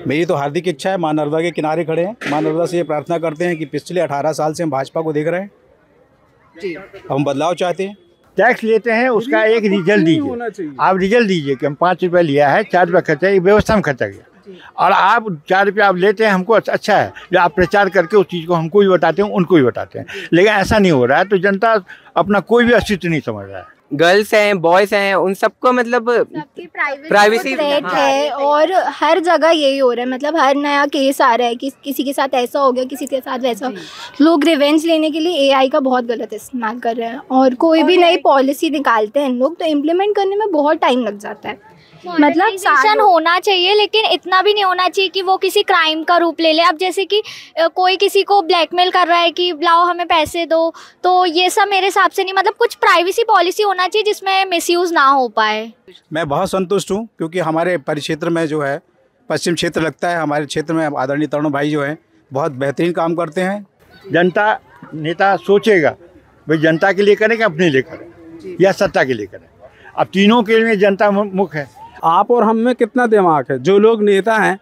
मेरी तो हार्दिक इच्छा है, मां नर्मदा के किनारे खड़े हैं, मां नर्मदा से ये प्रार्थना करते हैं कि पिछले 18 साल से हम भाजपा को देख रहे हैं जी, हम बदलाव चाहते हैं। टैक्स लेते हैं, उसका एक रिजल्ट दीजिए। आप रिजल्ट दीजिए कि हम 5 रुपये लिया है, 4 रुपये खर्चा है, व्यवस्था में खर्चा गया। और आप 4 रुपये आप लेते हैं, हमको अच्छा है जो आप प्रचार करके उस चीज़ को हमको भी बताते हैं, उनको भी बताते हैं। लेकिन ऐसा नहीं हो रहा है, तो जनता अपना कोई भी अस्तित्व नहीं समझ रहा है। गर्ल्स हैं, बॉयज हैं, उन सबको मतलब प्राइवेसी थ्रेट है और हर जगह यही हो रहा है। मतलब हर नया केस आ रहा है कि किसी के साथ ऐसा हो गया, किसी के साथ वैसा। लोग रिवेंज लेने के लिए एआई का बहुत गलत इस्तेमाल कर रहे हैं और कोई भी नई पॉलिसी निकालते हैं लोग तो इम्प्लीमेंट करने में बहुत टाइम लग जाता है। मतलब सेंशन होना चाहिए, लेकिन इतना भी नहीं होना चाहिए कि वो किसी क्राइम का रूप ले ले। अब जैसे कि कोई किसी को ब्लैकमेल कर रहा है कि लाओ हमें पैसे दो, तो ये सब मेरे हिसाब से नहीं। मतलब कुछ प्राइवेसी पॉलिसी होना चाहिए जिसमें मिसयूज ना हो पाए। मैं बहुत संतुष्ट हूँ क्योंकि हमारे परिक्षेत्र में जो है पश्चिम क्षेत्र लगता है, हमारे क्षेत्र में आदरणीय तरुण भाई जो हैं बहुत बेहतरीन काम करते हैं। जनता नेता सोचेगा भाई जनता के लिए करें कि अपने लिए करें या सत्ता के लिए करें। अब तीनों के लिए जनता मुख्य है। आप और हम में कितना दिमाग है। जो लोग नेता हैं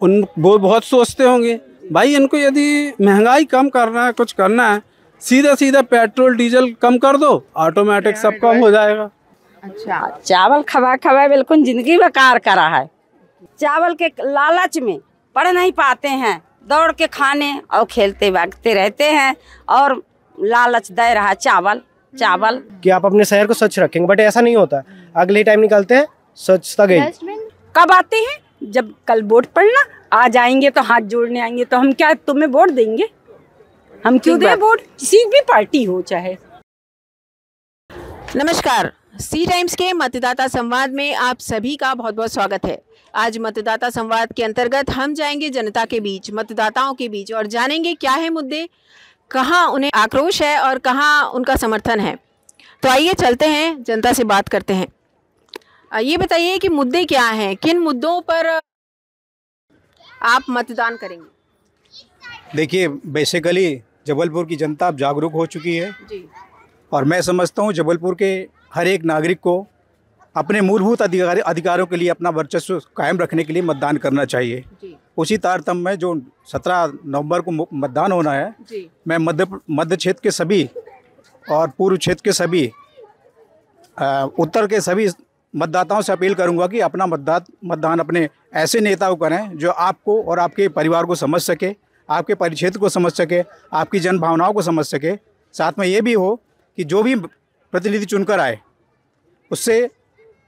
उन वो बहुत सोचते होंगे भाई इनको यदि महंगाई कम करना है, कुछ करना है, सीधा सीधा पेट्रोल डीजल कम कर दो, ऑटोमेटिक सब कम हो जाएगा। अच्छा, चावल खवा बिल्कुल जिंदगी बेकार करा है। चावल के लालच में पढ़ नहीं पाते हैं, दौड़ के खाने और खेलते भागते रहते हैं और लालच दे रहा चावल कि आप अपने शहर को स्वच्छ रखेंगे, बट ऐसा नहीं होता। अगले टाइम निकलते हैं स्वच्छता गई। कब आते हैं? जब कल वोट पड़ना आ जाएंगे तो हाथ जोड़ने आएंगे, तो हम क्या तुम्हें वोट देंगे? हम क्यों दें वोट, किसी भी पार्टी हो चाहे। नमस्कार, सी टाइम्स के मतदाता संवाद में आप सभी का बहुत बहुत स्वागत है। आज मतदाता संवाद के अंतर्गत हम जाएंगे जनता के बीच, मतदाताओं के बीच और जानेंगे क्या है मुद्दे, कहाँ उन्हें आक्रोश है और कहाँ उनका समर्थन है। तो आइए चलते हैं, जनता से बात करते हैं। ये बताइए कि मुद्दे क्या हैं, किन मुद्दों पर आप मतदान करेंगे? देखिए, बेसिकली जबलपुर की जनता अब जागरूक हो चुकी है जी। और मैं समझता हूँ जबलपुर के हर एक नागरिक को अपने मूलभूत अधिकारों के लिए अपना वर्चस्व कायम रखने के लिए मतदान करना चाहिए जी। उसी तारतम्य में जो 17 नवंबर को मतदान होना है जी। मैं मध्य क्षेत्र के सभी और पूर्व क्षेत्र के सभी उत्तर के सभी मतदाताओं से अपील करूंगा कि अपना मतदान अपने ऐसे नेता को करें जो आपको और आपके परिवार को समझ सके, आपके परिक्षेत्र को समझ सके, आपकी जन भावनाओं को समझ सके। साथ में ये भी हो कि जो भी प्रतिनिधि चुनकर आए उससे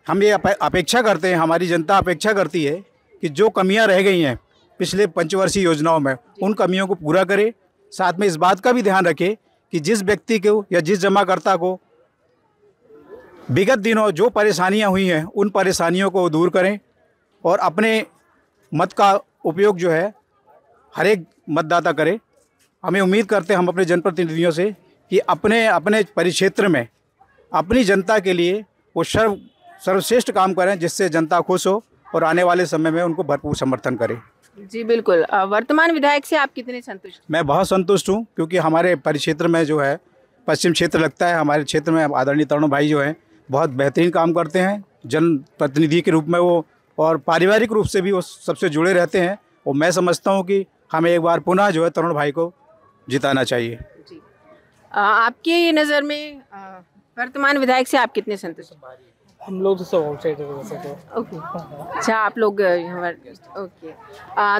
हम ये अपेक्षा करते हैं, हमारी जनता अपेक्षा करती है कि जो कमियां रह गई हैं पिछले पंचवर्षीय योजनाओं में उन कमियों को पूरा करे। साथ में इस बात का भी ध्यान रखे कि जिस व्यक्ति को या जिस जमाकर्ता को विगत दिनों जो परेशानियां हुई हैं उन परेशानियों को दूर करें और अपने मत का उपयोग जो है हर एक मतदाता करे। हमें उम्मीद करते हैं हम अपने जनप्रतिनिधियों से कि अपने परिक्षेत्र में अपनी जनता के लिए वो सर्वश्रेष्ठ काम करें जिससे जनता खुश हो और आने वाले समय में उनको भरपूर समर्थन करें। जी बिल्कुल। वर्तमान विधायक से आप कितने संतुष्ट? मैं बहुत संतुष्ट हूँ क्योंकि हमारे परिक्षेत्र में जो है पश्चिम क्षेत्र लगता है, हमारे क्षेत्र में आदरणीय तरुण भाई जो हैं बहुत बेहतरीन काम करते हैं। जनप्रतिनिधि के रूप में वो और पारिवारिक रूप से भी वो सबसे जुड़े रहते हैं और मैं समझता हूँ कि हमें एक बार पुनः जो है तरुण भाई को जिताना चाहिए जी। आपके नज़र में वर्तमान विधायक से आप कितने संतुष्ट? हम लोग तो सब आउटसाइडर वैसे तो। ओके, अच्छा आप लोग ओके।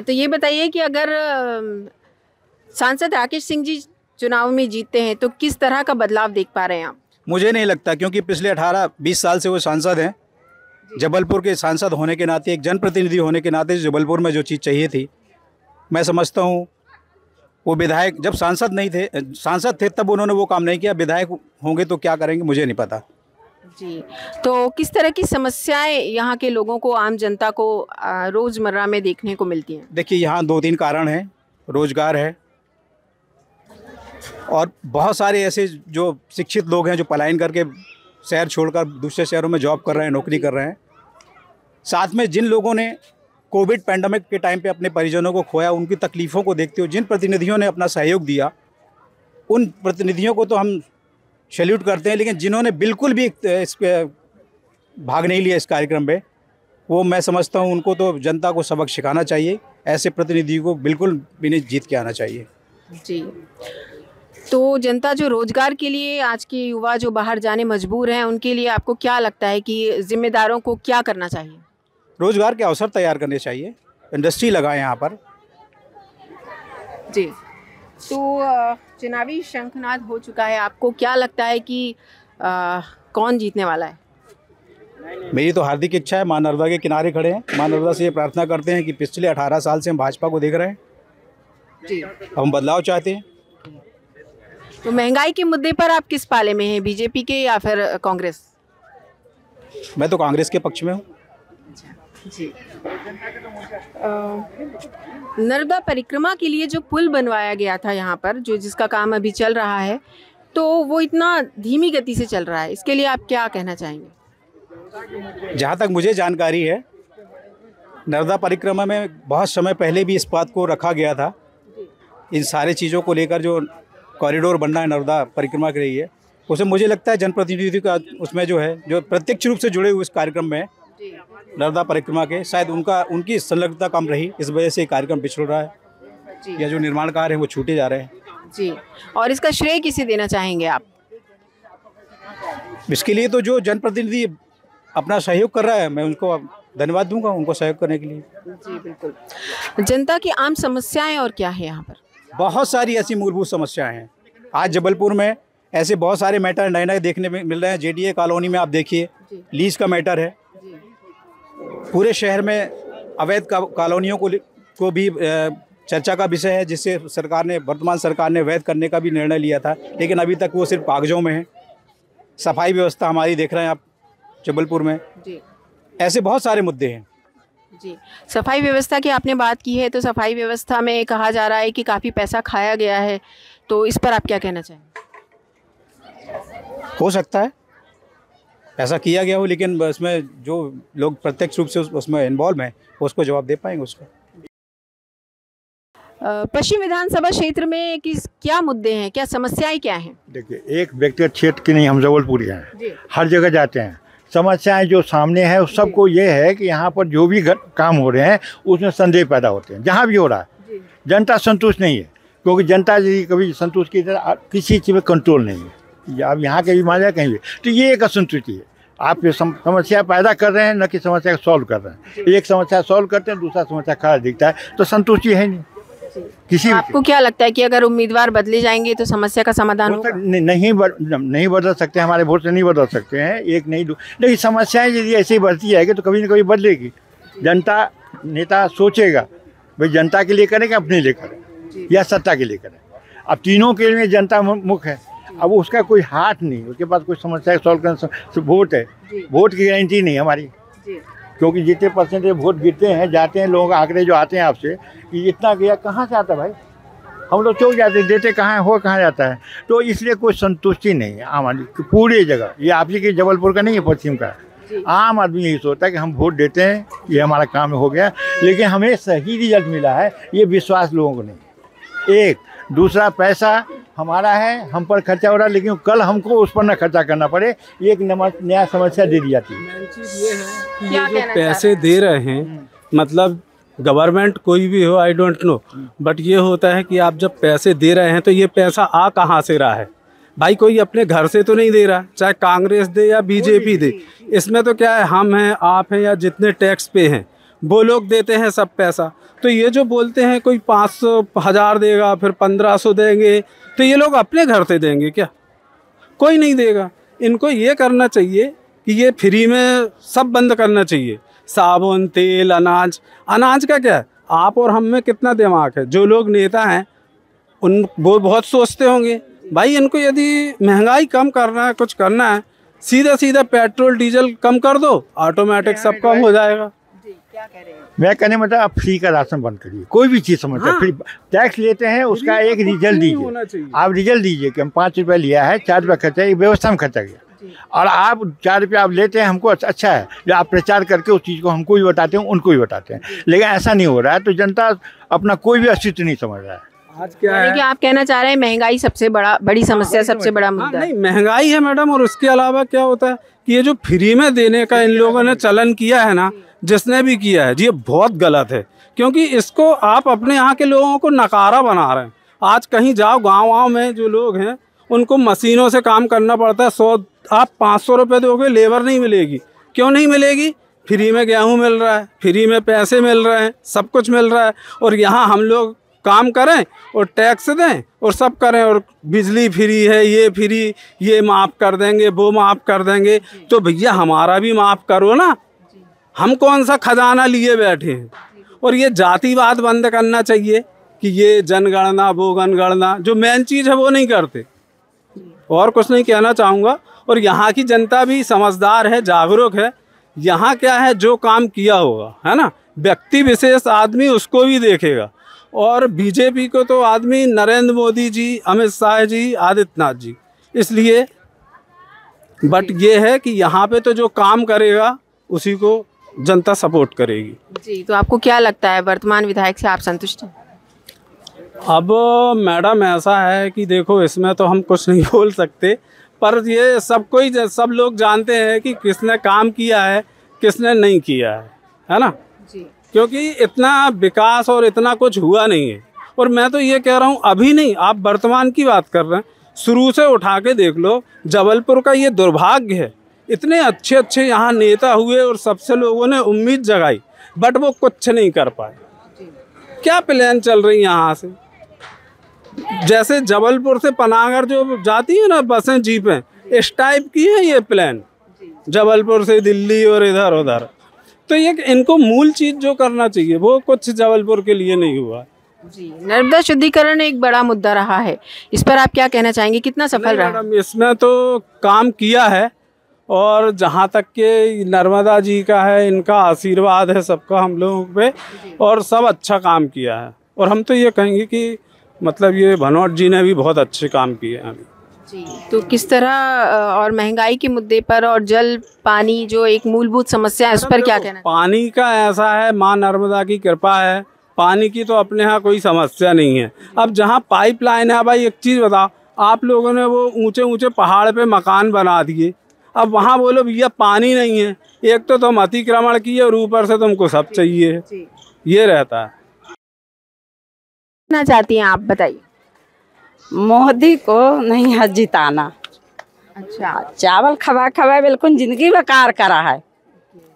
तो ये बताइए कि अगर सांसद राकेश सिंह जी चुनाव में जीतते हैं तो किस तरह का बदलाव देख पा रहे हैं आप? मुझे नहीं लगता, क्योंकि पिछले 18-20 साल से वो सांसद हैं। जबलपुर के सांसद होने के नाते, एक जनप्रतिनिधि होने के नाते जबलपुर में जो चीज़ चाहिए थी, मैं समझता हूँ वो विधायक जब सांसद थे तब उन्होंने वो काम नहीं किया। विधायक होंगे तो क्या करेंगे मुझे नहीं पता जी। तो किस तरह की समस्याएं यहाँ के लोगों को, आम जनता को रोज़मर्रा में देखने को मिलती हैं? देखिए, यहाँ 2-3 कारण हैं। रोजगार है और बहुत सारे ऐसे जो शिक्षित लोग हैं जो पलायन करके शहर छोड़कर दूसरे शहरों में जॉब कर रहे हैं, नौकरी कर रहे हैं। साथ में जिन लोगों ने कोविड पैंडेमिक के टाइम पे अपने परिजनों को खोया, उनकी तकलीफ़ों को देखते हुए जिन प्रतिनिधियों ने अपना सहयोग दिया, उन प्रतिनिधियों को तो हम सैल्यूट करते हैं। लेकिन जिन्होंने बिल्कुल भी इस भाग नहीं लिया इस कार्यक्रम में, वो मैं समझता हूँ उनको तो जनता को सबक सिखाना चाहिए। ऐसे प्रतिनिधि को बिल्कुल इन्हें जीत के आना चाहिए। जी, तो जनता जो रोजगार के लिए आज के युवा जो बाहर जाने मजबूर हैं, उनके लिए आपको क्या लगता है कि जिम्मेदारों को क्या करना चाहिए? रोजगार के अवसर तैयार करने चाहिए, इंडस्ट्री लगाएं यहाँ पर। जी, तो चुनावी शंखनाद हो चुका है, आपको क्या लगता है कि कौन जीतने वाला है? मेरी तो हार्दिक इच्छा है, माँ नर्मदा के किनारे खड़े हैं, माँ नर्मदा से ये प्रार्थना करते हैं कि पिछले 18 साल से हम भाजपा को देख रहे हैं जी, हम बदलाव चाहते हैं। तो महंगाई के मुद्दे पर आप किस पाले में हैं, बीजेपी के या फिर कांग्रेस? मैं तो कांग्रेस के पक्ष में हूँ। जी, नर्मदा परिक्रमा के लिए जो पुल बनवाया गया था यहाँ पर, जो जिसका काम अभी चल रहा है, तो वो इतना धीमी गति से चल रहा है, इसके लिए आप क्या कहना चाहेंगे? जहाँ तक मुझे जानकारी है, नर्मदा परिक्रमा में बहुत समय पहले भी इस बात को रखा गया था। इन सारे चीज़ों को लेकर जो कॉरिडोर बनना है नर्मदा परिक्रमा के लिए, उसे मुझे लगता है जनप्रतिनिधि का उसमें जो है, जो प्रत्यक्ष रूप से जुड़े हुए इस कार्यक्रम में नर्मदा परिक्रमा के, शायद उनकी संलग्नता कम रही, इस वजह से कार्यक्रम पिछड़ रहा है या जो निर्माण कार्य है वो छूटे जा रहे हैं। जी, और इसका श्रेय किसे देना चाहेंगे आप? इसके लिए तो जो जनप्रतिनिधि अपना सहयोग कर रहा है, मैं उनको धन्यवाद दूंगा, उनको सहयोग करने के लिए। जी बिल्कुल। जनता की आम समस्याएं और क्या है यहाँ पर? बहुत सारी ऐसी मूलभूत समस्याएं हैं। आज जबलपुर में ऐसे बहुत सारे मैटर नए नए देखने में मिल रहे हैं। जेडीए कॉलोनी में आप देखिए, लीज का मैटर है। पूरे शहर में अवैध कॉलोनियों को भी चर्चा का विषय है, जिससे वर्तमान सरकार ने वैध करने का भी निर्णय लिया था, लेकिन अभी तक वो सिर्फ कागजों में है। सफाई व्यवस्था हमारी देख रहे हैं आप जबलपुर में जी। ऐसे बहुत सारे मुद्दे हैं। जी, सफाई व्यवस्था की आपने बात की है, तो सफाई व्यवस्था में कहा जा रहा है कि काफ़ी पैसा खाया गया है, तो इस पर आप क्या कहना चाहेंगे? हो सकता है ऐसा किया गया हो, लेकिन इसमें जो लोग प्रत्यक्ष रूप से उसमें इन्वॉल्व हैं वो उसको जवाब दे पाएंगे उसको। पश्चिम विधानसभा क्षेत्र में क्या मुद्दे हैं, क्या समस्याएं क्या हैं? देखिए, एक व्यक्तिगत क्षेत्र की नहीं, हम जबलपुर के हैं, हर जगह जाते हैं। समस्याएं जो सामने है उस सबको ये है कि यहाँ पर जो भी काम हो रहे हैं उसमें संदेह पैदा होते हैं। जहाँ भी हो रहा है जनता संतुष्ट नहीं है, क्योंकि जनता यदि कभी संतुष्ट की तरह किसी चीज़ में कंट्रोल नहीं है। अब यहाँ के भी मान जाए कहीं भी, तो ये एक असंतुष्टि है। आप ये समस्या पैदा कर रहे हैं, न कि समस्या को सॉल्व कर रहे हैं। एक समस्या सॉल्व करते हैं, दूसरा समस्या खड़ा दिखता है, तो संतुष्टि है नहीं किसी। आपको क्या लगता है कि अगर उम्मीदवार बदले जाएंगे तो समस्या का समाधान होगा? नहीं बदल सकते, हमारे वोट से नहीं बदल सकते हैं, एक नहीं दो, लेकिन समस्याएं यदि ऐसे ही बढ़ती जाएगी तो कभी न कभी बदलेगी। जनता नेता सोचेगा भाई जनता के लिए करें कि अपने लिए करें या सत्ता के लिए करें। अब तीनों के लिए जनता मुख्य है, अब उसका कोई हाथ नहीं, उसके पास कोई समस्या सॉल्व करना। वोट है, वोट की गारंटी नहीं हमारी, क्योंकि जितने परसेंटेज वोट गिरते हैं जाते हैं, लोगों के आंकड़े जो आते हैं आपसे कि इतना गया, कहाँ से आता है भाई? हम लोग चौक जाते हैं, देते कहाँ है, हो कहाँ जाता है। तो इसलिए कोई संतुष्टि नहीं है आम आदमी की पूरी जगह। ये आप ही के जबलपुर का नहीं है, पश्चिम का। आम आदमी यही सोचता है कि हम वोट देते हैं, ये हमारा काम हो गया, लेकिन हमें सही रिजल्ट मिला है, ये विश्वास लोगों को नहीं। एक दूसरा, पैसा हमारा है, हम पर खर्चा हो रहा है, लेकिन कल हमको उस पर ना खर्चा करना पड़े, एक नया समस्या दे दी जाती है। ये जो पैसे दे रहे हैं, मतलब गवर्नमेंट कोई भी हो, आई डोंट नो, बट ये होता है कि आप जब पैसे दे रहे हैं तो ये पैसा आ कहाँ से रहा है भाई? कोई अपने घर से तो नहीं दे रहा, चाहे कांग्रेस दे या बीजेपी दे। इसमें तो क्या है, हम हैं, आप हैं, या जितने टैक्स पे हैं वो लोग देते हैं सब पैसा। तो ये जो बोलते हैं कोई 500 1000 देगा, फिर 1500 देंगे, तो ये लोग अपने घर से देंगे क्या? कोई नहीं देगा। इनको ये करना चाहिए कि ये फ्री में सब बंद करना चाहिए। साबुन, तेल, अनाज का क्या है, आप और हम में कितना दिमाग है। जो लोग नेता हैं वो बहुत सोचते होंगे भाई, इनको यदि महंगाई कम करना है, कुछ करना है, सीधा पेट्रोल डीजल कम कर दो, ऑटोमेटिक सब कम हो जाएगा। क्या कह रहे हैं? मैं कहने मतलब आप फ्री का राशन बंद करिए, कोई भी चीज़ समझते फ्री टैक्स लेते हैं, उसका एक रिजल्ट दीजिए। आप रिजल्ट दीजिए कि हम 5 रुपये लिया है, 4 रुपये खर्चा, एक व्यवस्था में खर्चा गया, और आप 4 रुपये आप लेते हैं, हमको अच्छा है जो आप प्रचार करके उस चीज़ को हमको भी बताते हैं, उनको भी बताते हैं, लेकिन ऐसा नहीं हो रहा है, तो जनता अपना कोई भी अस्तित्व नहीं समझ रहा है। आज क्या है कि आप कहना चाह रहे हैं महंगाई सबसे बड़ी समस्या, सबसे बड़ा मुद्दा? नहीं, महंगाई है मैडम, और उसके अलावा क्या होता है कि ये जो फ्री में देने का इन लोगों ने चलन किया है ना, जिसने भी किया है, ये बहुत गलत है, क्योंकि इसको आप अपने यहाँ के लोगों को नकारा बना रहे हैं। आज कहीं जाओ गाँव में जो लोग हैं उनको मशीनों से काम करना पड़ता है। 100 आप 500 रुपये दोगे, लेबर नहीं मिलेगी। क्यों नहीं मिलेगी? फ्री में गेहूँ मिल रहा है, फ्री में पैसे मिल रहे हैं, सब कुछ मिल रहा है। और यहाँ हम लोग काम करें और टैक्स दें और सब करें, और बिजली फ्री है, ये फ्री, ये माफ़ कर देंगे, वो माफ़ कर देंगे। तो भैया हमारा भी माफ़ करो ना, हम कौन सा खजाना लिए बैठे हैं। और ये जातिवाद बंद करना चाहिए कि ये जनगणना वो जनगणना, जो मेन चीज़ है वो नहीं करते। और कुछ नहीं कहना चाहूँगा। और यहाँ की जनता भी समझदार है, जागरूक है। यहाँ क्या है, जो काम किया होगा, है ना, व्यक्ति विशेष आदमी उसको भी देखेगा। और बीजेपी को तो आदमी नरेंद्र मोदी जी, अमित शाह जी, आदित्यनाथ जी, इसलिए। बट ये है कि यहाँ पे तो जो काम करेगा उसी को जनता सपोर्ट करेगी। जी, तो आपको क्या लगता है, वर्तमान विधायक से आप संतुष्ट हैं? अब मैडम ऐसा है कि देखो, इसमें तो हम कुछ नहीं बोल सकते, पर ये सब लोग जानते हैं कि किसने काम किया है, किसने नहीं किया है ना जी। क्योंकि इतना विकास और इतना कुछ हुआ नहीं है। और मैं तो ये कह रहा हूँ, अभी नहीं, आप वर्तमान की बात कर रहे हैं, शुरू से उठा के देख लो। जबलपुर का ये दुर्भाग्य है, इतने अच्छे अच्छे यहाँ नेता हुए और सबसे लोगों ने उम्मीद जगाई, बट वो कुछ नहीं कर पाए। क्या प्लान चल रही यहाँ से, जैसे जबलपुर से पनागढ़ जो जाती है ना बसें, जीपें, इस टाइप की है ये प्लान, जबलपुर से दिल्ली और इधर उधर। तो ये इनको मूल चीज़ जो करना चाहिए वो कुछ जबलपुर के लिए नहीं हुआ। जी, नर्मदा शुद्धिकरण एक बड़ा मुद्दा रहा है, इस पर आप क्या कहना चाहेंगे, कितना सफल रहा? मैडम, इसमें तो काम किया है, और जहाँ तक के नर्मदा जी का है, इनका आशीर्वाद है सबका हम लोगों पे, और सब अच्छा काम किया है। और हम तो ये कहेंगे कि मतलब ये भनोट जी ने भी बहुत अच्छे काम किए हैं जी। तो किस तरह और महंगाई के मुद्दे पर और जल पानी जो एक मूलभूत समस्या है, उस पर क्या कहना? पानी का ऐसा है, माँ नर्मदा की कृपा है, पानी की तो अपने यहाँ कोई समस्या नहीं है। अब जहाँ पाइपलाइन है, भाई एक चीज़ बताओ, आप लोगों ने वो ऊंचे ऊंचे पहाड़ पे मकान बना दिए, अब वहाँ बोलो भैया पानी नहीं है, एक तो तुम अतिक्रमण किए और ऊपर से तुमको सब चाहिए, ये रहता है। ना चाहती हैं आप, बताइए। मोदी को नहीं है जिताना। अच्छा, चावल खवा बिल्कुल जिंदगी बेकार करा है।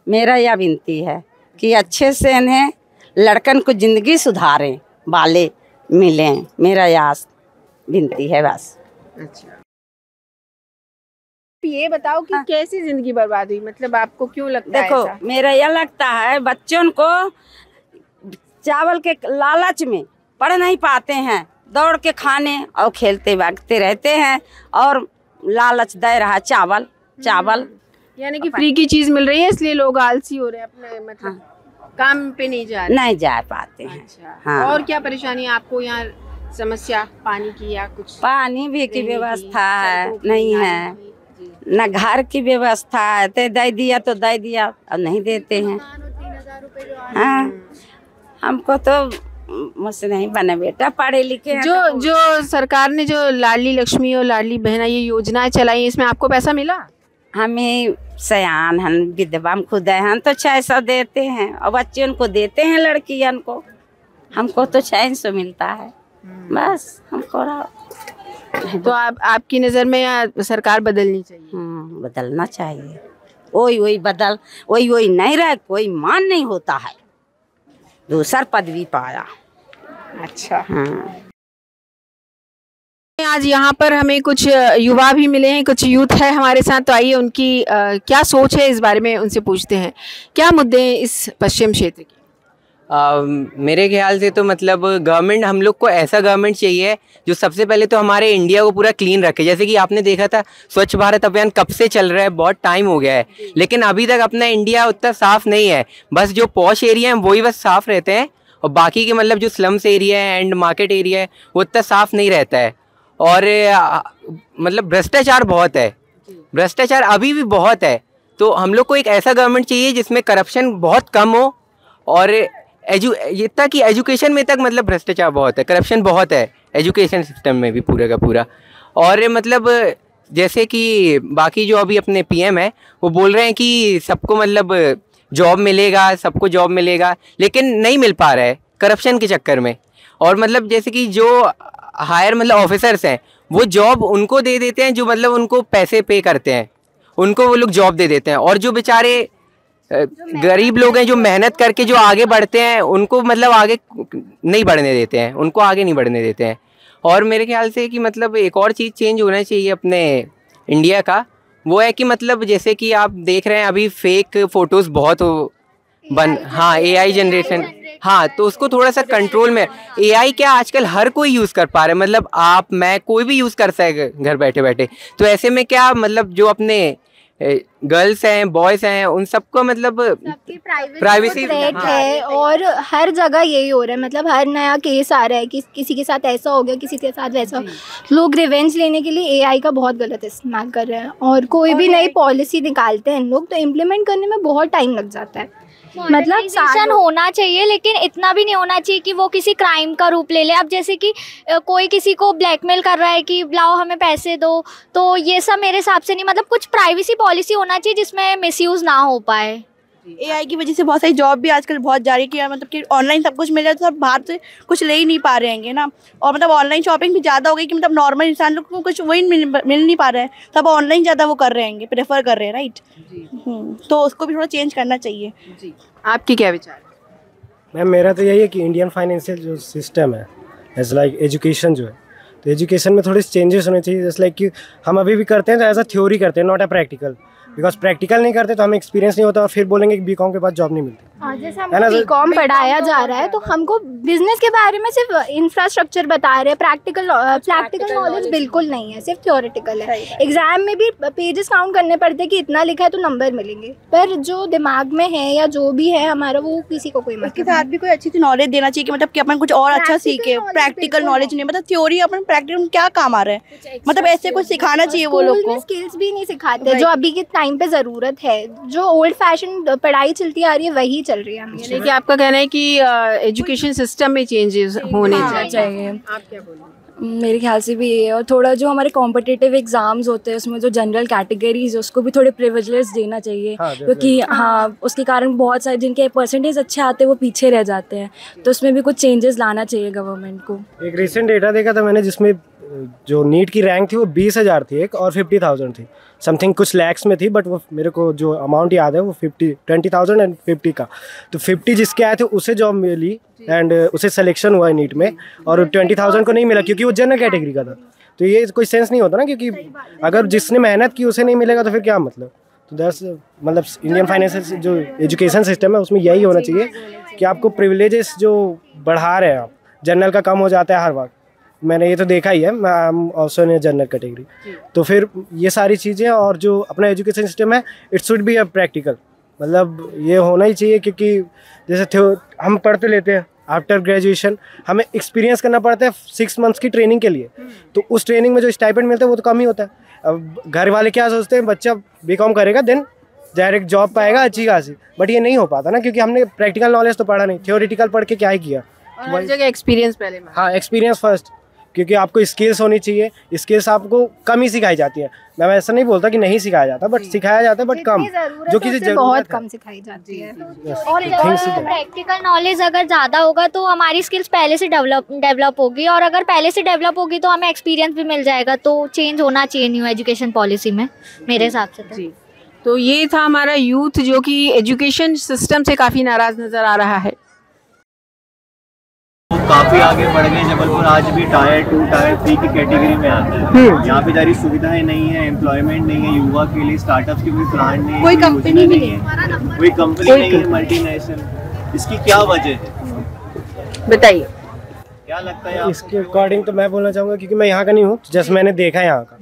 मेरा यह विनती है कि अच्छे से इन्हें लड़कन को जिंदगी सुधारें, वाले मिलें, मेरा यह विनती है बस। अच्छा, ये बताओ कि कैसी जिंदगी बर्बाद हुई, मतलब आपको क्यों लगता है? देखो, मेरा यह लगता है बच्चों को चावल के लालच में पढ़ नहीं पाते हैं, दौड़ के खाने और खेलते भागते रहते हैं, और लालच दे रहा चावल। यानी कि फ्री की चीज मिल रही है, इसलिए लोग आलसी हो रहे हैं, अपने मतलब काम पे नहीं जा पाते हैं। अच्छा, हाँ। और क्या परेशानी आपको यहाँ, समस्या पानी की या कुछ? पानी भी की व्यवस्था नहीं है, न घर की व्यवस्था है, तो दे दिया तो दे दिया, अब नहीं देते हैं। हाँ, हमको तो मुझसे नहीं बने बेटा, पढ़े लिखे। जो सरकार ने जो लाडली लक्ष्मी और लाडली बहना ये योजनाएं चलाई, इसमें आपको पैसा मिला? हमें सयान हन, विधवा खुद हैं तो 600 देते हैं, और बच्चों को देते हैं, लड़कियन को। हमको तो 600 मिलता है बस। हमको तो आपकी नज़र में सरकार बदलनी चाहिए? बदलना चाहिए। वही नहीं रहे, कोई मान नहीं होता है, दूसर पदवी पाया। अच्छा, हाँ। आज यहाँ पर हमें कुछ युवा भी मिले हैं, कुछ यूथ है हमारे साथ, तो आइए उनकी क्या सोच है इस बारे में उनसे पूछते हैं। क्या मुद्दे हैं इस पश्चिम क्षेत्र के? मेरे ख्याल से तो मतलब गवर्नमेंट, हम लोग को ऐसा गवर्नमेंट चाहिए जो सबसे पहले तो हमारे इंडिया को पूरा क्लीन रखे। जैसे कि आपने देखा था स्वच्छ भारत अभियान कब से चल रहा है, बहुत टाइम हो गया है, लेकिन अभी तक अपना इंडिया उतना साफ़ नहीं है। बस जो पॉश एरिया हैं वही बस साफ़ रहते हैं, और बाकी के मतलब जो स्लम्स एरिया है एंड मार्केट एरिया है वो उतना साफ़ नहीं रहता है। और मतलब भ्रष्टाचार बहुत है, भ्रष्टाचार अभी भी बहुत है। तो हम लोग को एक ऐसा गवर्नमेंट चाहिए जिसमें करप्शन बहुत कम हो, और ये तक कि एजुकेशन में तक मतलब भ्रष्टाचार बहुत है, करप्शन बहुत है एजुकेशन सिस्टम में भी पूरा का पूरा। और मतलब जैसे कि बाकी जो अभी अपने पीएम है वो बोल रहे हैं कि सबको मतलब जॉब मिलेगा, सबको जॉब मिलेगा, लेकिन नहीं मिल पा रहा है करप्शन के चक्कर में। और मतलब जैसे कि जो हायर मतलब ऑफिसर्स हैं वो जॉब उनको दे देते हैं जो मतलब उनको पैसे पे करते हैं, उनको वो लोग जॉब दे देते हैं। और जो बेचारे गरीब लोग हैं जो मेहनत करके जो आगे बढ़ते हैं उनको मतलब आगे नहीं बढ़ने देते हैं, उनको आगे नहीं बढ़ने देते हैं। और मेरे ख्याल से कि मतलब एक और चीज़ चेंज होना चाहिए अपने इंडिया का, वो है कि मतलब जैसे कि आप देख रहे हैं अभी फेक फ़ोटोज़ बहुत हाँ एआई जनरेशन, हाँ तो उसको थोड़ा सा कंट्रोल में। एआई क्या आजकल हर कोई यूज़ कर पा रहा है, मतलब आप मैं कोई भी यूज़ कर सके घर बैठे बैठे। तो ऐसे में क्या मतलब जो अपने गर्ल्स हैं बॉयज़ हैं उन सबको मतलब प्राइवेसी थ्रेट है। और हर जगह यही हो रहा है, मतलब हर नया केस आ रहा है कि किसी के साथ ऐसा हो गया, किसी के साथ वैसा। लोग रिवेंज लेने के लिए एआई का बहुत गलत इस्तेमाल कर रहे हैं। और कोई भी नई पॉलिसी निकालते हैं लोग तो इम्प्लीमेंट करने में बहुत टाइम लग जाता है। मतलब सेशन होना चाहिए लेकिन इतना भी नहीं होना चाहिए कि वो किसी क्राइम का रूप ले ले। अब जैसे कि कोई किसी को ब्लैकमेल कर रहा है कि लाओ हमें पैसे दो, तो ये सब मेरे हिसाब से नहीं। मतलब कुछ प्राइवेसी पॉलिसी होना चाहिए जिसमें मिसयूज़ ना हो पाए। एआई की वजह से बहुत सारी जॉब भी आजकल बहुत जा रही है कि मतलब कि ऑनलाइन सब कुछ मिल जाए तो सब बाहर से कुछ ले ही नहीं पा रहे हैं ना। और मतलब ऑनलाइन शॉपिंग भी ज़्यादा हो गई कि मतलब नॉर्मल इंसान लोग को कुछ वही मिल नहीं पा रहा है, सब ऑनलाइन ज़्यादा वो कर रहे हैं, प्रेफर कर रहे हैं, राइट। तो उसको भी थोड़ा चेंज करना चाहिए। जी, आपकी क्या विचार? मैम मेरा तो यही है कि इंडियन फाइनेंशियल जो सिस्टम है एज लाइक एजुकेशन जो है, तो एजुकेशन में थोड़े चेंजेस होने चाहिए। जैसे लाइक कि हम अभी भी करते हैं तो एज अ थ्योरी करते हैं, not a practical. Because practical नहीं करते तो हमें एक्सपीरियंस नहीं होता और फिर बोलेंगे कि बीकॉम के बाद जॉब नहीं मिलती। जैसे हमको बीकॉम पढ़ाया जा रहा है तो हमको बिजनेस के बारे में सिर्फ इंफ्रास्ट्रक्चर बता रहे हैं, प्रैक्टिकल नॉलेज बिल्कुल नहीं है, सिर्फ थ्योरेटिकल है। एग्जाम में भी पेजेस काउंट करने पड़ते हैं कि इतना लिखा है तो नंबर मिलेंगे, पर जो दिमाग में है या जो भी है हमारा वो किसी को कोई उसके साथ भी कोई अच्छी सी नॉलेज देना चाहिए कि मतलब कि अपन कुछ और अच्छा सीखे। प्रैक्टिकल नॉलेज नहीं, मतलब थ्योरी अपन प्रैक्टिकल में क्या काम आ रहा है, मतलब ऐसे कुछ सिखाना चाहिए वो लोग को। स्किल्स भी नहीं सिखाते जो अभी के टाइम पे ज़रूरत है। जो ओल्ड फैशन पढ़ाई चलती आ रही है वही चल रही है। यानी कि आपका कहना है कि एजुकेशन सिस्टम में चेंजेस होने चाहिए। आप क्या बोलेंगे? मेरे ख्याल से भी ये है। और थोड़ा जो हमारे कॉम्पिटिटिव एग्जाम्स होते हैं उसमें जो जनरल कैटेगरीज है उसको भी थोड़े प्रिविलेज देना चाहिए, क्योंकि हाँ उसके कारण बहुत सारे जिनके परसेंटेज अच्छे आते हैं वो पीछे रह जाते हैं। तो उसमें भी कुछ चेंजेस लाना चाहिए गवर्नमेंट को। एक रिसेंट डेटा देखा था मैंने जिसमें जो नीट की रैंक थी वो 20,000 थी एक, और 50,000 थी समथिंग, कुछ लैक्स में थी, बट वो मेरे को जो अमाउंट याद है वो 20,000 एंड 50 का। तो 50 जिसके आए थे उसे जॉब मिली एंड उसे सिलेक्शन हुआ है नीट में, और 20,000 को नहीं मिला क्योंकि वो जनरल कैटेगरी का था। तो ये कोई सेंस नहीं होता ना, क्योंकि अगर जिसने मेहनत की उसे नहीं मिलेगा तो फिर क्या मतलब। तो दैट्स मतलब इंडियन फाइनेंशियल जो एजुकेशन सिस्टम है उसमें यही होना चाहिए कि आपको प्रिविलेजेस जो बढ़ा रहे हैं आप, जनरल का कम हो जाता है हर वक्त, मैंने ये तो देखा ही है, मैं I am also in general category. तो फिर ये सारी चीज़ें और जो अपना एजुकेशन सिस्टम है it should be a practical, मतलब ये होना ही चाहिए। क्योंकि जैसे हम पढ़ते लेते हैं आफ्टर ग्रेजुएशन हमें एक्सपीरियंस करना पड़ता है 6 मंथ्स की ट्रेनिंग के लिए, तो उस ट्रेनिंग में जो स्टाइपेंड मिलता है वो तो कम ही होता है। अब घर वाले क्या सोचते हैं, बच्चा बीकॉम करेगा देन डायरेक्ट जॉब पाएगा अच्छी खासी, बट ये नहीं हो पाता ना, क्योंकि हमने प्रैक्टिकल नॉलेज तो पढ़ा नहीं, थ्योरेटिकल पढ़ के क्या ही किया। हर जगह एक्सपीरियंस पहले। हाँ एक्सपीरियंस फर्स्ट, क्योंकि आपको स्किल्स होनी चाहिए। स्किल्स आपको कम ही सिखाई जाती है, मैं ऐसा नहीं बोलता कि नहीं सिखाया जाता, बट सिखाया जाता है बट कम, जो किसी जरूरत बहुत कम सिखाई जाती है। और प्रैक्टिकल नॉलेज अगर ज़्यादा होगा तो हमारी स्किल्स पहले से डेवलप होगी, और अगर पहले से डेवलप होगी तो हमें एक्सपीरियंस भी मिल जाएगा। तो चेंज होना चाहिए न्यू एजुकेशन पॉलिसी में मेरे हिसाब से। जी, तो ये था हमारा यूथ जो कि एजुकेशन सिस्टम से काफ़ी नाराज़ नज़र आ रहा है। काफी आगे बढ़ गए जबलपुर, आज भी टायर 2 टायर 3 की कैटेगरी में आता है। यहाँ पे सारी सुविधाएं नहीं है, एम्प्लॉयमेंट नहीं है, युवा के लिए स्टार्टअप्स की कोई प्लान नहीं है, कोई कंपनी नहीं है, कोई कंपनी नहीं है मल्टीनेशनल। इसकी क्या वजह है बताइए, क्या लगता है? इसके अकॉर्डिंग तो मैं बोलना चाहूँगा, क्योंकि मैं यहाँ का नहीं हूँ, जस्ट मैंने देखा है यहाँ का,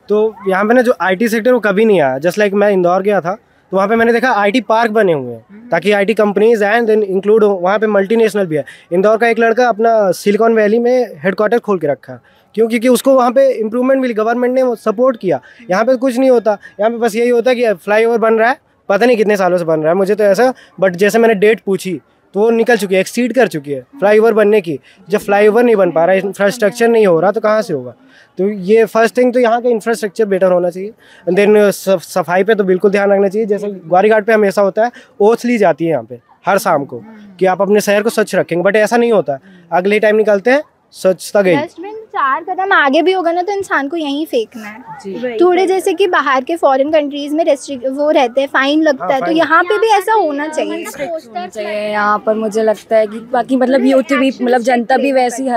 तो यहाँ पे ना जो IT सेक्टर वो कभी नहीं आया। जस्ट लाइक मैं इंदौर गया था तो वहाँ पे मैंने देखा IT पार्क बने हुए हैं ताकि IT companies and then include हो, वहाँ पे मल्टीनेशनल भी है। इंदौर का एक लड़का अपना सिलिकॉन वैली में हेडक्वार्टर खोल के रखा है, क्यों? क्योंकि उसको वहाँ पे इंप्रूवमेंट मिली, गवर्नमेंट ने सपोर्ट किया। यहाँ पे कुछ नहीं होता, यहाँ पे बस यही होता है कि फ्लाईओवर बन रहा है, पता नहीं कितने सालों से बन रहा है, मुझे तो ऐसा, बट जैसे मैंने डेट पूछी तो वो निकल चुकी है, एक्सीड कर चुकी है फ्लाईओवर बनने की। जब फ्लाईओवर नहीं बन पा रहा है, इंफ्रास्ट्रक्चर नहीं हो रहा, तो कहाँ से होगा? तो ये फर्स्ट थिंग तो यहाँ का इंफ्रास्ट्रक्चर बेटर होना चाहिए। एंड देन सफाई पे तो बिल्कुल ध्यान रखना चाहिए। जैसे ग्वारी घाट पे हमेशा होता है, ओथ ली जाती है यहाँ पे हर शाम को कि आप अपने शहर को स्वच्छ रखेंगे, बट ऐसा नहीं होता। अगले टाइम निकलते हैं, स्वच्छता गई। डस्टबिन 4 कदम आगे भी होगा ना तो इंसान को यहीं फेंकना है। थोड़े जैसे कि बाहर के फॉरेन कंट्रीज में वो रहते हैं, फाइन लगता है, तो यहाँ पे भी ऐसा होना चाहिए। यहाँ पर मुझे लगता है कि बाकी मतलब यूथ भी, मतलब जनता भी वैसी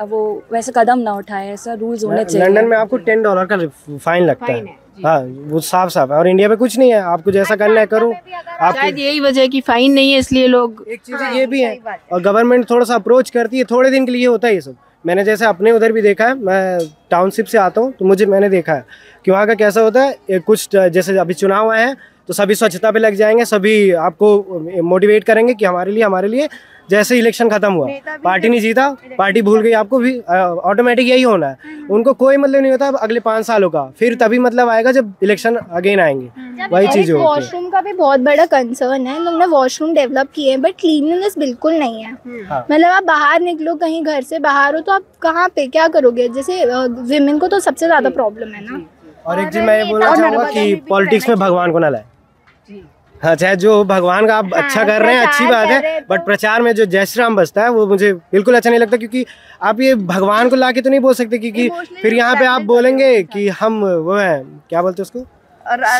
वो वैसे कदम ना उठाए, ऐसा रूल्स होने चाहिए। लंदन में आपको $10 का फाइन लगता है। हाँ, वो साफ साफ है। और इंडिया में कुछ नहीं है, आपको जैसा करना है करो। आप शायद यही वजह है कि फाइन नहीं है, इसलिए लोग। एक चीज़ ये भी है, और गवर्नमेंट थोड़ा सा अप्रोच करती है, थोड़े दिन के लिए होता है ये सब। मैंने जैसे अपने उधर भी देखा है, मैं टाउनशिप से आता हूँ, तो मैंने देखा है कि वहाँ का कैसा होता है। कुछ जैसे अभी चुनाव आए हैं तो सभी स्वच्छता पे लग जाएंगे, सभी आपको मोटिवेट करेंगे कि हमारे लिए। जैसे इलेक्शन खत्म हुआ, पार्टी नहीं जीता, पार्टी भूल गई, आपको भी ऑटोमेटिक यही होना है। उनको कोई मतलब नहीं होता अगले 5 सालों का, फिर तभी मतलब आएगा जब इलेक्शन अगेन आएंगे, वही चीज़ होती है। वॉशरूम का भी बहुत बड़ा कंसर्न है। लोग ने वॉशरूम डेवलप किए हैं, बट क्लीनलीनेस बिल्कुल नहीं है। मतलब आप बाहर निकलो, कहीं घर से बाहर हो, तो आप कहाँ पे क्या करोगे? जैसे विमेन को तो सबसे ज़्यादा प्रॉब्लम है ना। और एक चीज़ मैं ये बोलना चाहूँगा कि पॉलिटिक्स में भगवान को ना लाए। हाँ, चाहे जो भगवान का आप अच्छा कर रहे हैं, अच्छी बात है, बट प्रचार में जो जय श्री राम बजता है वो मुझे बिल्कुल अच्छा नहीं लगता। क्योंकि आप ये भगवान को लाके तो नहीं बोल सकते, क्योंकि फिर यहाँ पे आप बोलेंगे कि हम वो हैं, क्या बोलते हैं उसको,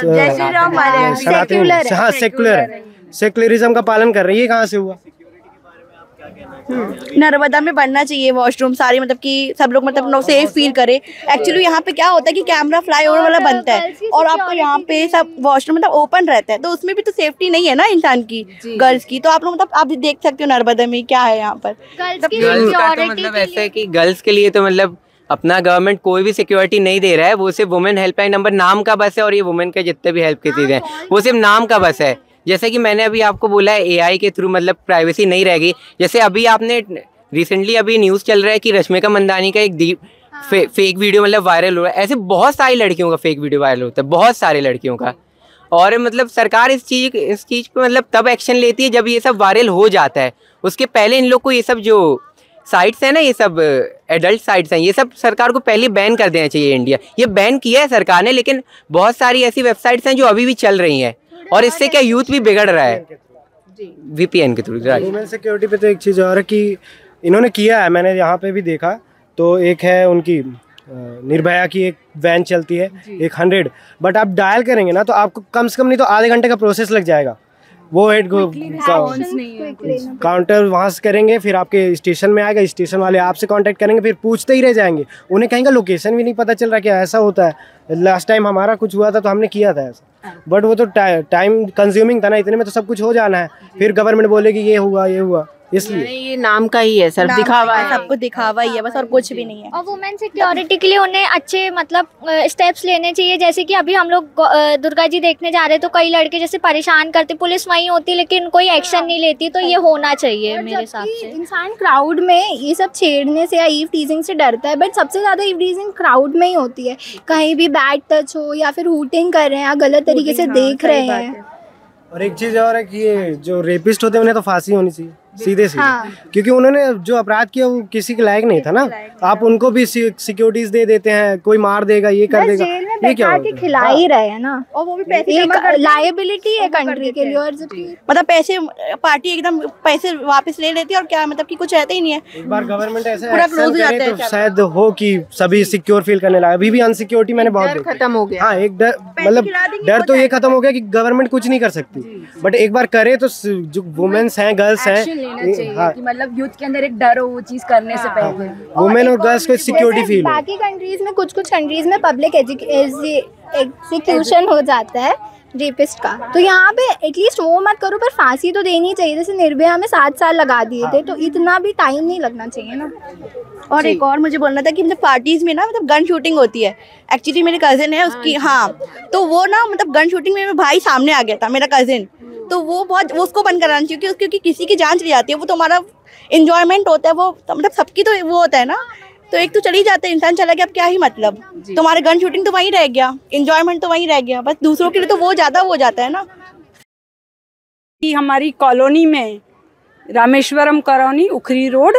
जय श्री राम सनातन। हाँ, सेक्युलर है, सेक्युलरिज्म का पालन कर रही है। कहाँ से हुआ? नर्मदा में बनना चाहिए वॉशरूम सारी, मतलब कि सब लोग मतलब सेफ फील करे। एक्चुअली यहाँ पे क्या होता है कि कैमरा फ्लाईओवर वाला बनता है और आपको यहाँ पे सब वॉशरूम मतलब ओपन रहता है, तो उसमें भी तो सेफ्टी नहीं है ना इंसान की, गर्ल्स की। तो आप लोग मतलब आप देख सकते हो नर्मदा में क्या है यहाँ पर। गर्ल्स का तो मतलब ऐसा है कि गर्ल्स के लिए तो मतलब अपना गवर्नमेंट कोई भी सिक्योरिटी नहीं दे रहा है। वो सिर्फ वुमेन हेल्पलाइन नंबर नाम का बस है, और ये वुमेन के जितने भी हेल्प की चीज़ें हैं वो सिर्फ नाम का बस है। जैसे कि मैंने अभी आपको बोला है, एआई के थ्रू मतलब प्राइवेसी नहीं रहेगी। जैसे अभी आपने रिसेंटली अभी न्यूज़ चल रहा है कि रश्मिका मंदानी का एक फेक वीडियो मतलब वायरल हो रहा है। ऐसे बहुत सारी लड़कियों का फेक वीडियो वायरल होता है, बहुत सारी लड़कियों का। और मतलब सरकार इस चीज़ पे मतलब तब एक्शन लेती है जब ये सब वायरल हो जाता है। उसके पहले इन लोग को ये सब जो साइट्स हैं ना, ये सब एडल्ट साइट्स हैं, ये सब सरकार को पहले बैन कर देना चाहिए। इंडिया ये बैन किया है सरकार ने, लेकिन बहुत सारी ऐसी वेबसाइट्स हैं जो अभी भी चल रही हैं, और इससे क्या यूथ भी बिगड़ रहा है वीपीएन के थ्रू। वुमेन सिक्योरिटी पे तो एक चीज़ और है कि इन्होंने किया है, मैंने यहाँ पे भी देखा। तो एक है उनकी निर्भया की एक वैन चलती है, एक 100, बट आप डायल करेंगे ना तो आपको कम से कम नहीं तो आधे घंटे का प्रोसेस लग जाएगा। वो हेड काउंटर वहाँ से करेंगे, फिर आपके स्टेशन में आएगा, स्टेशन वाले आपसे कांटेक्ट करेंगे, फिर पूछते ही रह जाएंगे। उन्हें कहीं का लोकेशन भी नहीं पता चल रहा, क्या ऐसा होता है। लास्ट टाइम हमारा कुछ हुआ था तो हमने किया था ऐसा, बट वो तो टाइम कंज्यूमिंग था ना, इतने में तो सब कुछ हो जाना है। फिर गवर्नमेंट बोलेगी ये हुआ, इसलिए ये नाम का ही है सर, दिखावा है, सबको दिखावा ही है बस, और कुछ भी नहीं है। और वुमेन सिक्योरिटी के लिए उन्हें अच्छे मतलब स्टेप्स लेने चाहिए। जैसे कि अभी हम लोग दुर्गा जी देखने जा रहे हैं तो कई लड़के जैसे परेशान करते, पुलिस वहीं होती लेकिन कोई एक्शन नहीं लेती, तो ये होना चाहिए मेरे हिसाब से। इंसान क्राउड में ये सब छेड़ने से या ईव टीजिंग से डरता है, बट सबसे ज़्यादा ईव टीजिंग क्राउड में ही होती है। कहीं भी बैड टच हो या फिर हूटिंग कर रहे हैं या गलत तरीके से देख रहे हैं। और एक चीज़ और है कि ये जो रेपिस्ट होते हैं उन्हें तो फांसी होनी चाहिए सीधे। क्योंकि उन्होंने जो अपराध किया वो किसी के लायक नहीं था ना। आप उनको भी सिक्योरिटीज दे देते हैं, कोई मार देगा, ये कर देगा, ये क्या होता है? खिला ही रहे हैं ना, और वो भी पैसे लायबिलिटी है कंट्री के लिए। और मतलब पैसे पार्टी एकदम पैसे वापस ले लेती है और क्या मतलब कि कुछ रहता ही नहीं है। एक बार गवर्नमेंट ऐसे एक्शन करे तो शायद हो कि सभी सिक्योर फील करने लगा। अभी भी अनसिक्योरिटी मैंने बहुत खत्म हो गया। हाँ, एक डर मतलब डर तो ये खत्म हो गया कि गवर्नमेंट कुछ नहीं कर सकती, बट एक बार करे तो जो वुमेन्स हैं, गर्ल्स हैं, कि मतलब यूथ के अंदर एक डर हो वो चीज करने से पहले। वुमेन और गर्ल्स को सिक्योरिटी फील हो। बाकी कंट्रीज में कुछ कंट्रीज में पब्लिक एग्जीक्यूशन हो जाता है रेपिस्ट का, तो यहाँ पे एटलीस्ट वो मत करो, पर फांसी तो देनी चाहिए। जैसे निर्भया में 7 साल लगा दिए थे, तो इतना भी टाइम नहीं लगना चाहिए ना। और एक और मुझे बोलना था कि मतलब पार्टीज में ना मतलब गन शूटिंग होती है। एक्चुअली मेरे कजिन है उसकी, हाँ, तो वो ना मतलब गन शूटिंग में मेरा भाई सामने आ गया था, मेरा कजिन, तो वो उसको बंद कराना चाहिए क्योंकि किसी की जान चली जाती है, वो तो हमारा इंजॉयमेंट होता है, वो मतलब सबकी तो वो होता है ना। तो एक तो चली जाता है, इंसान चला गया, अब क्या ही मतलब। तुम्हारे गन शूटिंग तो वहीं रह गया, इंजॉयमेंट तो वहीं रह गया, बस दूसरों के लिए तो वो ज़्यादा हो जाता है ना। कि हमारी कॉलोनी में रामेश्वरम कॉलोनी, उखरी रोड।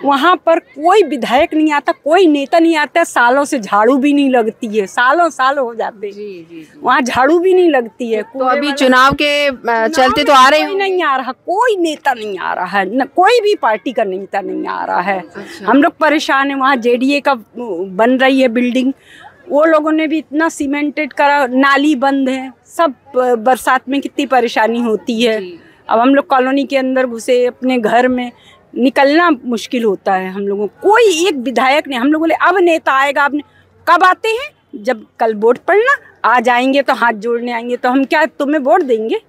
वहाँ पर कोई विधायक नहीं आता, कोई नेता नहीं आता, सालों से झाड़ू भी नहीं लगती है, सालों हो जाते वहाँ झाड़ू भी नहीं लगती है। तो अभी चुनाव के चलते तो आ रहे कोई नहीं आ रहा, कोई नेता नहीं आ रहा है, न कोई भी पार्टी का नेता नहीं आ रहा है। हम लोग परेशान है। वहाँ JDA का बन रही है बिल्डिंग, वो लोगों ने भी इतना सीमेंटेड करा, नाली बंद है, सब बरसात में कितनी परेशानी होती है। अब हम लोग कॉलोनी के अंदर घुसे, अपने घर में निकलना मुश्किल होता है हम लोगों को। कोई एक विधायक नहीं। हम लोग बोले अब नेता आएगा, अब कब आते हैं? जब कल वोट पड़ना आ जाएंगे तो हाथ जोड़ने आएंगे, तो हम क्या तुम्हें वोट देंगे?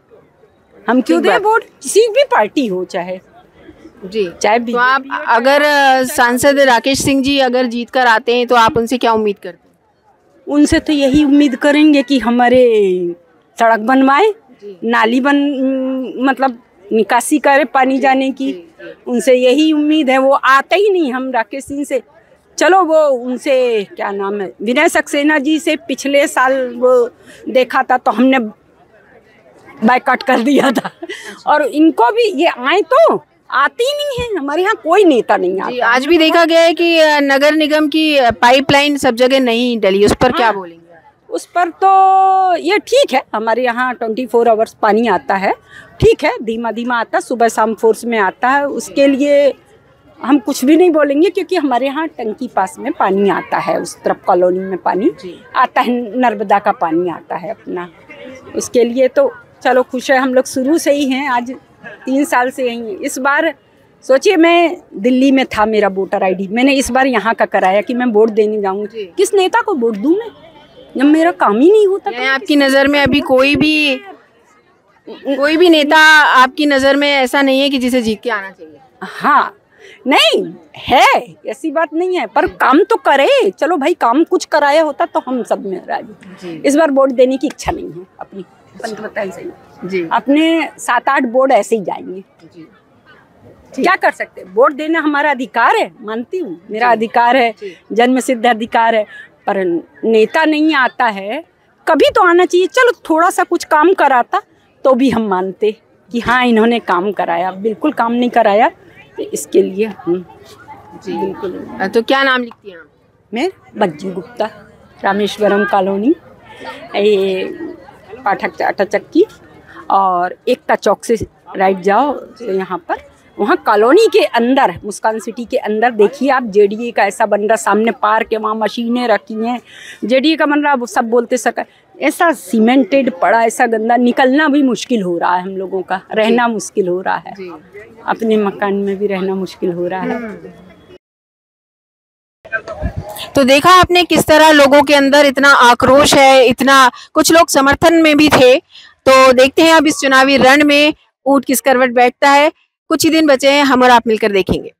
हम क्यों दें वोट? किसी भी पार्टी हो, चाहे चाहे तो आप अगर सांसद राकेश सिंह जी अगर जीत कर आते हैं तो आप उनसे क्या उम्मीद करते हैं? उनसे तो यही उम्मीद करेंगे कि हमारे सड़क बनवाए, नाली मतलब निकासी करे पानी जाने की। उनसे यही उम्मीद है। वो आते ही नहीं। हम राकेश सिंह से, चलो वो उनसे क्या नाम है, विनय सक्सेना जी से पिछले साल वो देखा था तो हमने बायकॉट कर दिया था। और इनको भी ये आए तो आती ही नहीं है। हमारे यहाँ कोई नेता नहीं आता। आज भी देखा गया है कि नगर निगम की पाइपलाइन सब जगह नहीं डली, उस पर क्या बोलेंगे? उस पर तो ये ठीक है, हमारे यहाँ 24 आवर्स पानी आता है, ठीक है, धीमा धीमा आता है, सुबह शाम फोर्स में आता है। उसके लिए हम कुछ भी नहीं बोलेंगे, क्योंकि हमारे यहाँ टंकी पास में पानी आता है, उस तरफ कॉलोनी में पानी आता है, नर्मदा का पानी आता है अपना। उसके लिए तो चलो खुश है। हम लोग शुरू से ही हैं, आज 3 साल से यहीं हैं। इस बार सोचिए, मैं दिल्ली में था, मेरा वोटर ID, मैंने इस बार यहाँ का कराया कि मैं वोट देने जाऊँगी। किस नेता को वोट दूँ मैं, जब मेरा काम ही नहीं होता? आपकी नज़र में अभी कोई भी नेता आपकी नज़र में ऐसा नहीं है कि जिसे जीत के आना चाहिए? हाँ, नहीं है, ऐसी बात नहीं है, पर काम तो करे। चलो भाई, काम कुछ कराया होता तो हम सब में राजी। इस बार वोट देने की इच्छा नहीं है अपनी, बताएं सही जी। अपने 7-8 बोर्ड ऐसे ही जाएंगे जी। क्या कर सकते हैं? वोट देना हमारा अधिकार है, मानती हूँ, मेरा अधिकार है, जन्म सिद्ध अधिकार है। पर नेता नहीं आता है, कभी तो आना चाहिए। चलो थोड़ा सा कुछ काम कराता तो भी हम मानते कि हाँ इन्होंने काम कराया। बिल्कुल काम नहीं कराया, तो इसके लिए हम जी बिल्कुल। तो क्या नाम लिखती हैं आप? मैं बज्जू गुप्ता, रामेश्वरम कॉलोनी, ये पाठक आटा चक्की, और एकता चौक से राइट जाओ तो यहाँ पर, वहाँ कॉलोनी के अंदर, मुस्कान सिटी के अंदर देखिए आप, JDA का ऐसा बन रहा, सामने पार्क है, वहाँ मशीनें रखी हैं, JDA का बन रहा, वो सब बोलते सका, ऐसा सीमेंटेड पड़ा, ऐसा गंदा, निकलना भी मुश्किल हो रहा है हम लोगों का, रहना मुश्किल हो रहा है, अपने मकान में भी रहना मुश्किल हो रहा है। तो देखा आपने किस तरह लोगों के अंदर इतना आक्रोश है, इतना, कुछ लोग समर्थन में भी थे। तो देखते हैं अब इस चुनावी रण में ऊंट किस करवट बैठता है। कुछ ही दिन बचे हैं, हम और आप मिलकर देखेंगे।